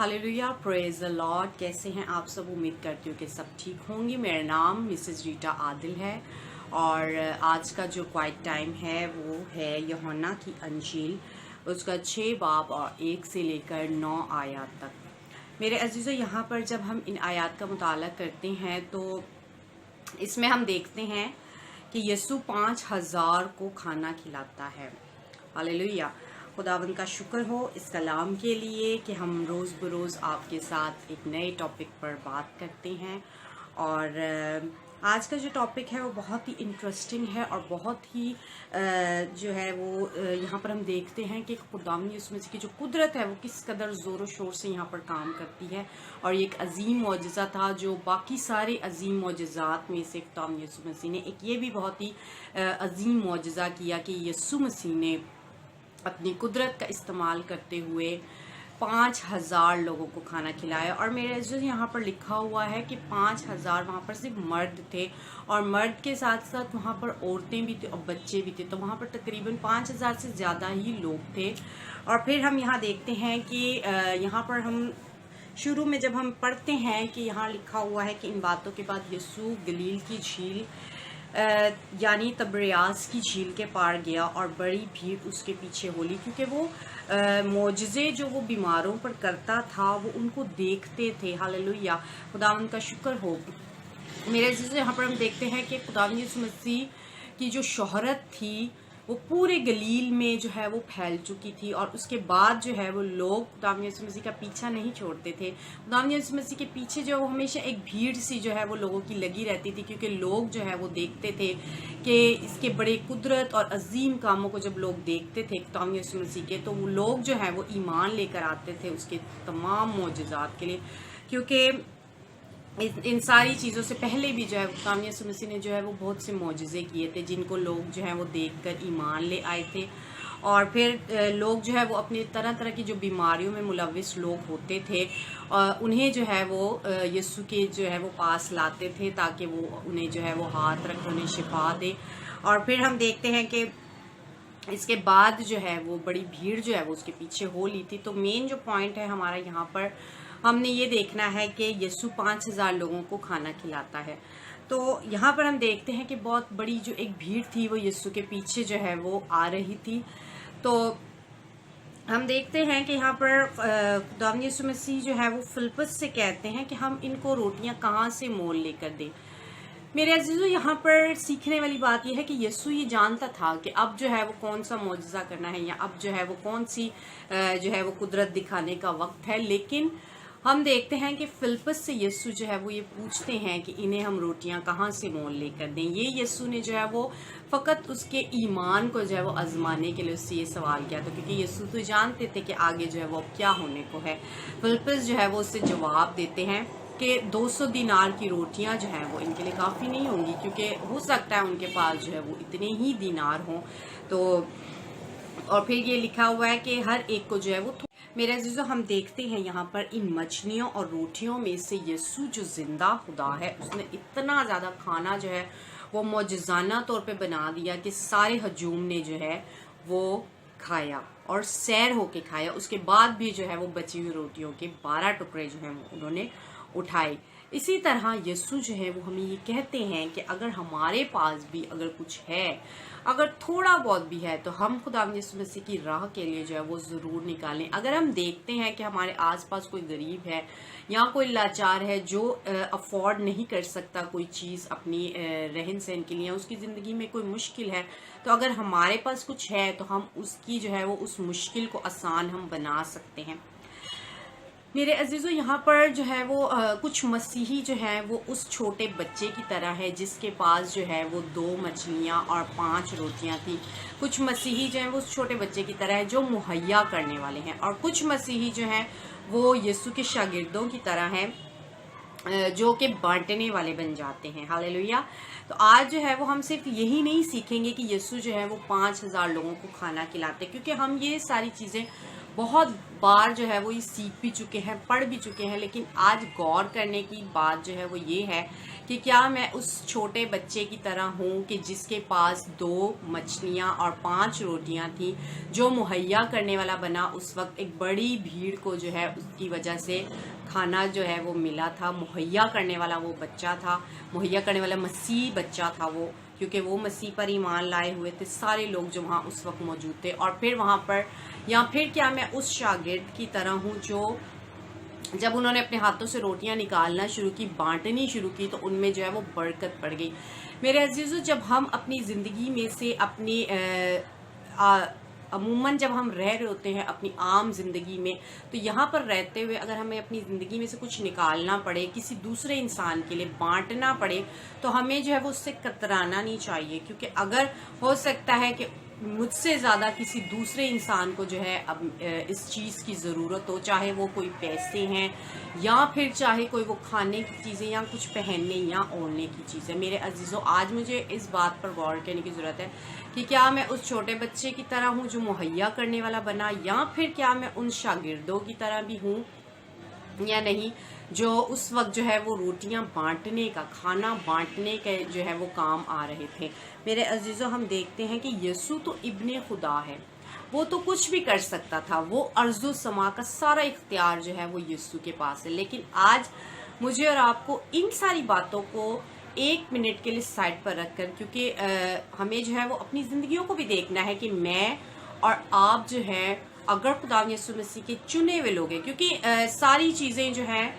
Hallelujah, praise the Lord. कैसे हैं आप सब? उम्मीद करती हूँ कि सब ठीक होंगी। मेरा नाम मिसेस रीटा आदिल है और आज का जो क्वाइट टाइम है वो है यूहन्ना की अंजील, उसका 6 बाब और 1 से लेकर 9 आयत तक। मेरे अजीज़ों, यहाँ पर जब हम इन आयत का मुताला करते हैं तो इसमें हम देखते हैं कि यीशु 5000 को खाना खिलाता है। हालेलुया, खुदावंद का शुक्र हो इस कलाम के लिए कि हम रोज़ बरोज़ आपके साथ एक नए टॉपिक पर बात करते हैं। और आज का जो टॉपिक है वो बहुत ही इंटरेस्टिंग है और बहुत ही जो है वो यहाँ पर हम देखते हैं कि खुदावंद यीशु मसीह की जो कुदरत है वो किस कदर ज़ोर शोर से यहाँ पर काम करती है। और ये एक अजीम मौजज़ा था जो बाकी सारे अजीम मौजज़ात में से खुदावंद यीशु मसीह ने एक ये भी बहुत ही अजीम मौजज़ा किया कि यीशु मसीह ने अपनी कुदरत का इस्तेमाल करते हुए 5000 लोगों को खाना खिलाया। और मेरे जो यहाँ पर लिखा हुआ है कि 5000 वहाँ पर सिर्फ मर्द थे और मर्द के साथ साथ वहाँ पर औरतें भी थी और बच्चे भी थे, तो वहाँ पर तकरीबन 5000 से ज़्यादा ही लोग थे। और फिर हम यहाँ देखते हैं कि यहाँ पर हम शुरू में जब हम पढ़ते हैं कि यहाँ लिखा हुआ है कि इन बातों के बाद यीशु गलील की झील यानी तबरियास की झील के पार गया और बड़ी भीड़ उसके पीछे होली, क्योंकि वो मोजज़े जो वो बीमारों पर करता था वो उनको देखते थे। हालेलुया, खुदावंद का शुक्र हो। मेरे अजीज़ों, यहाँ पर हम देखते हैं कि खुदावंद यीशु मसीह की जो शोहरत थी वो पूरे गलील में जो है वो फैल चुकी थी। और उसके बाद जो है वो लोग खुदावंद यीशु मसीह का पीछा नहीं छोड़ते थे। खुदावंद यीशु मसीह के पीछे जो हमेशा एक भीड़ सी जो है वो लोगों की लगी रहती थी, क्योंकि लोग जो है वो देखते थे कि इसके बड़े कुदरत और अजीम कामों को जब लोग देखते थे खुदावंद यीशु मसीह के, तो वो लोग जो है वो ईमान लेकर आते थे उसके तमाम मोजज़ात के लिए। क्योंकि इन सारी चीज़ों से पहले भी जो है खुदावंद यीशु मसीह ने जो है वो बहुत से मोजज़े किए थे जिनको लोग जो है वो देखकर ईमान ले आए थे। और फिर लोग जो है वो अपनी तरह तरह की जो बीमारियों में मुलविस लोग होते थे उन्हें जो है वो यीशु के जो है वो पास लाते थे ताकि वो उन्हें जो है वो हाथ रख उन्हें शिफा दे। और फिर हम देखते हैं कि इसके बाद जो है वो बड़ी भीड़ जो है वो उसके पीछे हो ली थी। तो मेन जो पॉइंट है हमारा यहाँ पर हमने ये देखना है कि यीशु 5000 लोगों को खाना खिलाता है। तो यहाँ पर हम देखते हैं कि बहुत बड़ी जो एक भीड़ थी वो यीशु के पीछे जो है वो आ रही थी। तो हम देखते हैं कि यहाँ पर खुदावंद यीशु मसीह जो है वो फिलिप्पस से कहते हैं कि हम इनको रोटियाँ कहाँ से मोल लेकर दें। मेरे अजीज़ों, यहाँ पर सीखने वाली बात यह है कि यीशु ये जानता था कि अब जो है वो कौन सा मौजज़ा करना है या अब जो है वो कौन सी जो है वो कुदरत दिखाने का वक्त है। लेकिन हम देखते हैं कि फिलिप्पस से यीशु जो है वो ये पूछते हैं कि इन्हें हम रोटियां कहाँ से मोल लेकर दें। ये यीशु ने जो है वो फ़कत उसके ईमान को जो है वो आजमाने के लिए उससे ये सवाल किया था, क्योंकि यीशु तो जानते थे कि आगे जो है वो अब क्या होने को है। फिलिप्पस जो है वो उससे जवाब देते हैं कि 200 दीनार की रोटियां जो हैं वो इनके लिए काफ़ी नहीं होंगी, क्योंकि हो सकता है उनके पास जो है वो इतने ही दीनार हों। तो और फिर ये लिखा हुआ है कि हर एक को जो है वो मेरे अजीज़ों, हम देखते हैं यहाँ पर इन मछलियों और रोटियों में से यीशु जो जिंदा खुदा है उसने इतना ज़्यादा खाना जो है वो मौजज़ाना तौर पे बना दिया कि सारे हजूम ने जो है वो खाया और सैर होके खाया। उसके बाद भी जो है वो बची हुई रोटियों के 12 टुकड़े जो हैं वो उन्होंने उठाए। इसी तरह यीशु जो है वो हमें ये कहते हैं कि अगर हमारे पास भी अगर कुछ है, अगर थोड़ा बहुत भी है, तो हम खुदावंद यीशु मसीह की राह के लिए जो है वो ज़रूर निकालें। अगर हम देखते हैं कि हमारे आसपास कोई गरीब है या कोई लाचार है जो अफोर्ड नहीं कर सकता कोई चीज़ अपनी रहन सहन के लिए, उसकी ज़िंदगी में कोई मुश्किल है, तो अगर हमारे पास कुछ है तो हम उसकी जो है वो उस मुश्किल को आसान हम बना सकते हैं। मेरे अजीज़ों, यहाँ पर जो है वो कुछ मसीही जो हैं वो उस छोटे बच्चे की तरह है जिसके पास जो है वो 2 मछलियाँ और 5 रोटियाँ थी। कुछ मसीही जो हैं वो उस छोटे बच्चे की तरह है जो मुहैया करने वाले हैं, और कुछ मसीही जो हैं वो यीशु के शागिर्दों की तरह हैं जो कि बांटने वाले बन जाते हैं। हालेलुया। तो आज जो है वो हम सिर्फ यही नहीं सीखेंगे कि यीशु जो है वो 5000 लोगों को खाना खिलाते, क्योंकि हम ये सारी चीज़ें بہت بار جو ہے وہ یہ سیکھ بھی چکے ہیں، پڑھ بھی چکے ہیں، لیکن آج غور کرنے کی بات جو ہے وہ یہ ہے کہ کیا میں اس چھوٹے بچے کی طرح ہوں کہ جس کے پاس 2 مچھلیاں اور 5 روٹیاں تھیں، جو مہیا کرنے والا بنا اس وقت ایک بڑی بھیڑ کو جو ہے اس کی وجہ سے کھانا جو ہے وہ ملا تھا، مہیا کرنے والا وہ بچہ تھا، مہیا کرنے والا مسیح بچہ تھا وہ، کیونکہ وہ مسیح پر ایمان لائے ہوئے تھے سارے لوگ جو وہاں اس وقت موجود تھے۔ اور پھر وہاں پر، یا پھر کیا میں اس شاگرد کی طرح ہوں جو جب انہوں نے اپنے ہاتھوں سے روٹیاں نکالنا شروع کی، بانٹنی شروع کی، تو ان میں جو ہے وہ برکت پڑ گئی۔ میرے عزیزو، جب ہم اپنی زندگی میں سے اپنی عموماً جب ہم رہ رہے ہوتے ہیں اپنی عام زندگی میں، تو یہاں پر رہتے ہوئے اگر ہمیں اپنی زندگی میں سے کچھ نکالنا پڑے، کسی دوسرے انسان کے لیے بانٹنا پڑے، تو ہمیں جو ہے وہ اس سے کترانا نہیں چاہیے، کیونکہ اگر ہو سکتا ہے کہ مجھ سے زیادہ کسی دوسرے انسان کو جو ہے اب اس چیز کی ضرورت ہو، چاہے وہ کوئی پیسے ہیں یا پھر چاہے کوئی وہ کھانے کی چیزیں یا کچھ پہننے یا اوڑھنے کی چیزیں۔ میرے عزیزو، آج مجھے اس بات پر غور کرنے کی ضرورت ہے کہ کیا میں اس چھوٹے بچے کی طرح ہوں جو مہیا کرنے والا بنا، یا پھر کیا میں ان شاگردوں کی طرح بھی ہوں یا نہیں، جو اس وقت جو ہے وہ روٹیاں بانٹنے کا، کھانا بانٹنے کے جو ہے وہ کام آ رہے تھے۔ میرے عزیزو، ہم دیکھتے ہیں کہ یسوع تو ابن خدا ہے، وہ تو کچھ بھی کر سکتا تھا، وہ ارض و سما کا سارا اختیار جو ہے وہ یسوع کے پاس ہے، لیکن آج مجھے اور آپ کو ان ساری باتوں کو 1 منٹ کے لیے سائڈ پر رکھ کر، کیونکہ ہمیں جو ہے وہ اپنی زندگیوں کو بھی دیکھنا ہے کہ میں اور آپ جو ہے اگر خدا یسوع مسیح کے چنے ہوئے لوگ ہیں، کیونکہ ساری چیزیں جو ہیں،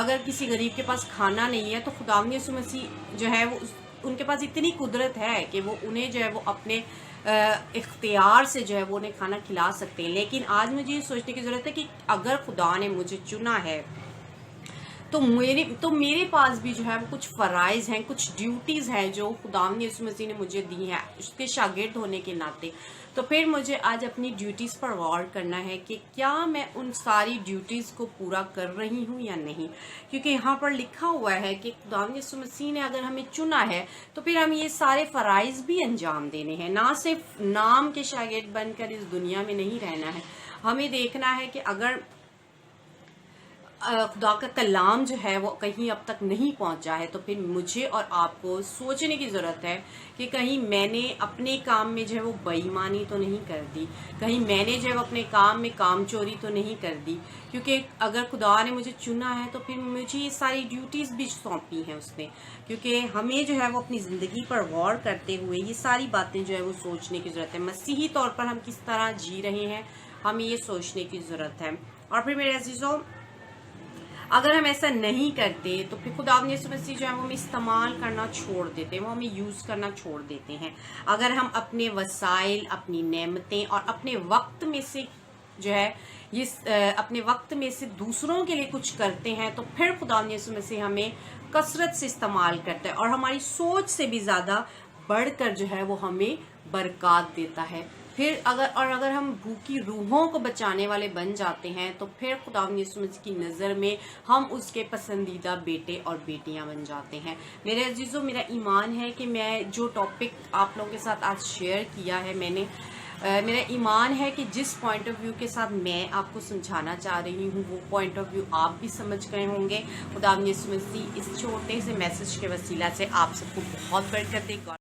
اگر کسی غریب کے پاس کھانا نہیں ہے تو خدا یسوع مسیح جو ہے وہ ان کے پاس اتنی قدرت ہے کہ وہ انہیں جو ہے وہ اپنے اختیار سے جو ہے وہ انہیں کھانا کھلا سکتے ہیں۔ لیکن آج مجھے یہ سوچنے کی ضرورت ہے کہ اگر خدا نے مجھے چنا ہے تو میرے پاس بھی جو ہے وہ کچھ فرائض ہیں، کچھ ڈیوٹیز ہیں جو خداوند یسوع مسیح نے مجھے دی ہیں اس کے شاگرد ہونے کے ناطے۔ تو پھر مجھے آج اپنی ڈیوٹیز پر غور کرنا ہے کہ کیا میں ان ساری ڈیوٹیز کو پورا کر رہی ہوں یا نہیں، کیونکہ یہاں پر لکھا ہوا ہے کہ خداوند یسوع مسیح نے اگر ہمیں چنا ہے تو پھر ہم یہ سارے فرائض بھی انجام دینے ہیں، نہ صرف نام کے شاگرد بن کر اس دنیا میں نہیں رہنا ہے۔ ہمیں دیکھنا ہے کہ اگر خدا کا کلام جو ہے وہ کہیں اب تک نہیں پہنچا ہے تو پھر مجھے اور آپ کو سوچنے کی ضرورت ہے کہ کہیں میں نے اپنے کام میں جو ہے وہ بے ایمانی تو نہیں کر دی، کہیں میں نے جو ہے وہ اپنے کام میں کام چوری تو نہیں کر دی، کیونکہ اگر خدا نے مجھے چنا ہے تو پھر مجھے یہ ساری ڈیوٹیز بھی سونپی ہیں اس نے، کیونکہ ہمیں جو ہے وہ اپنی زندگی پر غور کرتے ہوئے یہ ساری باتیں جو ہے وہ سوچنے کی ضرورت ہے۔ مسیحی طور پر ہم کس طرح جی رہے ہیں، ہمیں یہ سوچنے کی ضرورت ہے۔ اور پھر میرے عزیزوں، اگر ہم ایسا نہیں کرتے تو پھر خداوند یسوع مسیح جو ہے وہ ہمیں استعمال کرنا چھوڑ دیتے ہیں، وہ ہمیں یوز کرنا چھوڑ دیتے ہیں۔ اگر ہم اپنے وسائل، اپنی نعمتیں اور اپنے وقت میں سے جو ہے اپنے وقت میں سے دوسروں کے لیے کچھ کرتے ہیں تو پھر خداوند یسوع مسیح ہمیں کثرت سے استعمال کرتا ہے اور ہماری سوچ سے بھی زیادہ بڑھ کر جو ہے وہ ہمیں برکات دیتا ہے۔ پھر اگر ہم بھوکی روحوں کو بچانے والے بن جاتے ہیں تو پھر خداوند یسوع مسیح کی نظر میں ہم اس کے پسندیدہ بیٹے اور بیٹیاں بن جاتے ہیں۔ میرے عزیزوں، میرا ایمان ہے کہ میں جو ٹاپک آپ لوگوں کے ساتھ آج شیئر کیا ہے، میرا ایمان ہے کہ جس پوائنٹ آف ویو کے ساتھ میں آپ کو سمجھانا چاہ رہی ہوں وہ پوائنٹ آف ویو آپ بھی سمجھ گئے ہوں گے۔ خداوند یسوع مسیح اس چھوٹے سے میسج کے وسیلہ سے آپ سب کو بہت برکت دے۔